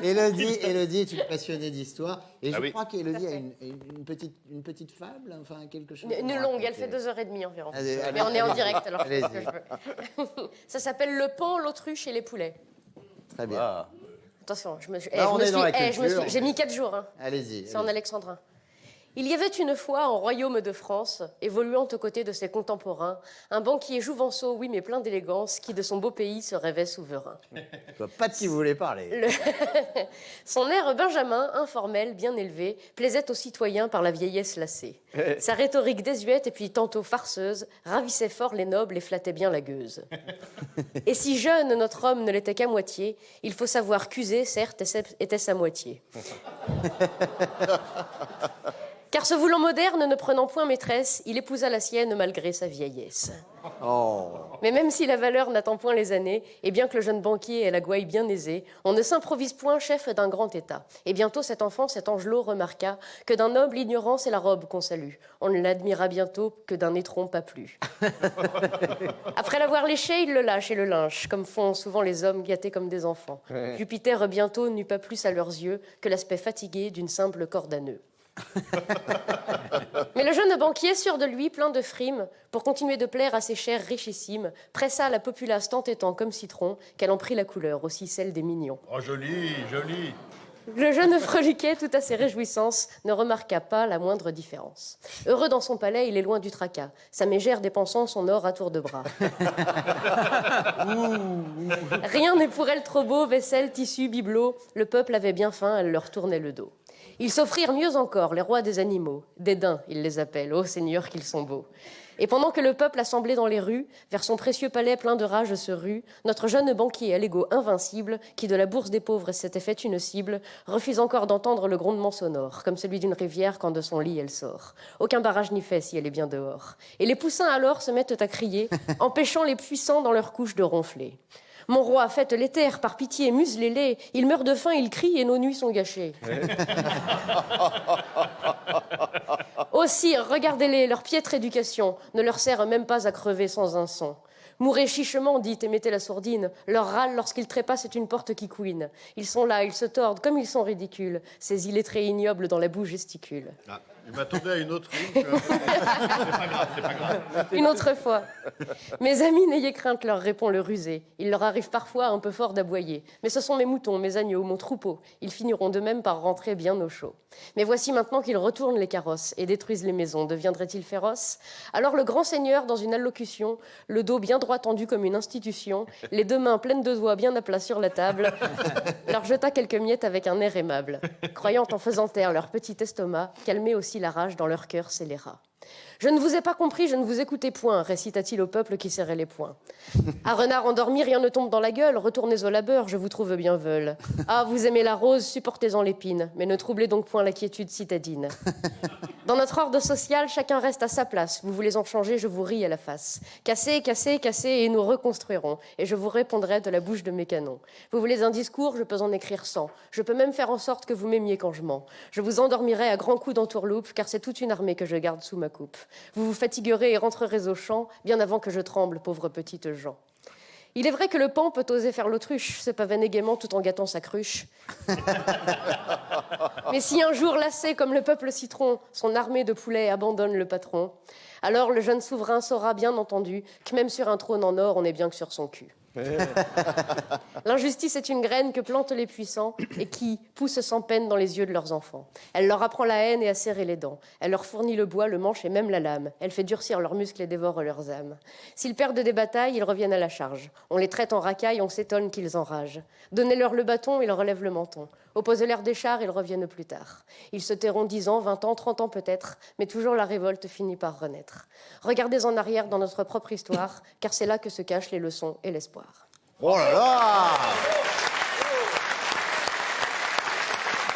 Élodie est une passionnée d'histoire. Et je crois qu'Élodie a une petite fable, enfin quelque chose. Une longue, elle fait 2h30 environ. Allez, mais on est en direct, alors je allez-y. fais ce que je veux. Ça s'appelle Le pan, l'autruche et les poulets. Très bien. Attention, j'ai mis 4 jours. Hein. Allez-y. C'est en alexandrin. Il y avait une fois, en royaume de France, évoluant aux côtés de ses contemporains, un banquier jouvenceau, oui, mais plein d'élégance, qui de son beau pays se rêvait souverain. Je vois pas de qui vous voulez parler. Son air benjamin, informel, bien élevé, plaisait aux citoyens par la vieillesse lassée. Sa rhétorique désuète et puis tantôt farceuse ravissait fort les nobles et flattait bien la gueuse. Et si jeune notre homme ne l'était qu'à moitié, il faut savoir qu'user, certes, était sa moitié. Car se voulant moderne, ne prenant point maîtresse, il épousa la sienne malgré sa vieillesse. Oh. Mais même si la valeur n'attend point les années, et bien que le jeune banquier ait la gouaille bien aisée, on ne s'improvise point chef d'un grand état. Et bientôt cet enfant, cet angelot, remarqua que d'un noble ignorance est la robe qu'on salue. On ne l'admira bientôt que d'un étron pas plus. Après l'avoir léché, il le lâche et le lynche, comme font souvent les hommes gâtés comme des enfants. Jupiter bientôt n'eut pas plus à leurs yeux que l'aspect fatigué d'une simple corde à nœuds. Mais le jeune banquier, sûr de lui, plein de frimes, pour continuer de plaire à ses chairs richissimes, pressa la populace tant et tant comme citron qu'elle en prit la couleur, aussi celle des mignons. Oh, joli, joli. Le jeune freliquet, tout à ses réjouissances, ne remarqua pas la moindre différence. Heureux dans son palais, il est loin du tracas, sa mégère dépensant son or à tour de bras. Rien n'est pour elle trop beau, vaisselle, tissu, bibelot, le peuple avait bien faim, elle leur tournait le dos. Ils s'offrirent mieux encore, les rois des animaux. Des daims, ils les appellent, ô seigneurs qu'ils sont beaux. Et pendant que le peuple assemblé dans les rues, vers son précieux palais plein de rage se rue, notre jeune banquier à l'ego invincible, qui de la bourse des pauvres s'était fait une cible, refuse encore d'entendre le grondement sonore, comme celui d'une rivière quand de son lit elle sort. Aucun barrage n'y fait si elle est bien dehors. Et les poussins alors se mettent à crier, empêchant les puissants dans leur couche de ronfler. Mon roi, faites les taire, par pitié, muselez-les. Ils meurent de faim, ils crient et nos nuits sont gâchées. Ô sire, regardez-les, leur piètre éducation ne leur sert même pas à crever sans un son. Mourez chichement, dites, et mettez la sourdine. Leur râle lorsqu'ils trépassent est une porte qui couine. Ils sont là, ils se tordent comme ils sont ridicules. Ces illettrés ignobles dans la boue gesticulent. Ah, je m'attendais à une autre ligne. C'est pas grave. Une autre fois. Mes amis, n'ayez crainte, leur répond le rusé. Il leur arrive parfois un peu fort d'aboyer. Mais ce sont mes moutons, mes agneaux, mon troupeau. Ils finiront de même par rentrer bien au chaud. Mais voici maintenant qu'ils retournent les carrosses et détruisent les maisons. Deviendraient-ils féroces? Alors le grand seigneur, dans une allocution, le dos bien droit tendu comme une institution, les deux mains pleines de doigts bien à plat sur la table, leur jeta quelques miettes avec un air aimable, croyant en faisant taire leur petit estomac, calmer aussi la rage dans leur cœur scélérat. « Je ne vous ai pas compris, je ne vous écoutais point », récita-t-il au peuple qui serrait les poings. « À renard endormi, rien ne tombe dans la gueule, retournez au labeur, je vous trouve bien veule. Ah, vous aimez la rose, supportez-en l'épine, mais ne troublez donc point la quiétude citadine. Dans notre ordre social, chacun reste à sa place, vous voulez en changer, je vous ris à la face. Cassez, cassez, cassez, et nous reconstruirons, et je vous répondrai de la bouche de mes canons. Vous voulez un discours, je peux en écrire 100, je peux même faire en sorte que vous m'aimiez quand je mens. Je vous endormirai à grands coups d'entourloupe, car c'est toute une armée que je garde sous ma coupe. Vous vous fatiguerez et rentrerez au champ, bien avant que je tremble, pauvre petite Jean. Il est vrai que le pan peut oser faire l'autruche, se pavaner gaiement tout en gâtant sa cruche. Mais si un jour, lassé comme le peuple citron, son armée de poulets abandonne le patron, alors le jeune souverain saura bien entendu que même sur un trône en or, on est bien que sur son cul. L'injustice est une graine que plantent les puissants et qui pousse sans peine dans les yeux de leurs enfants. Elle leur apprend la haine et à serrer les dents. Elle leur fournit le bois, le manche et même la lame. Elle fait durcir leurs muscles et dévore leurs âmes. S'ils perdent des batailles, ils reviennent à la charge. On les traite en racailles, on s'étonne qu'ils enragent. Donnez-leur le bâton, ils relèvent le menton. Opposez-leur des chars, ils reviennent plus tard. Ils se tairont 10 ans, 20 ans, 30 ans peut-être, mais toujours la révolte finit par renaître. Regardez en arrière dans notre propre histoire, car c'est là que se cachent les leçons et l'espoir. Oh là là!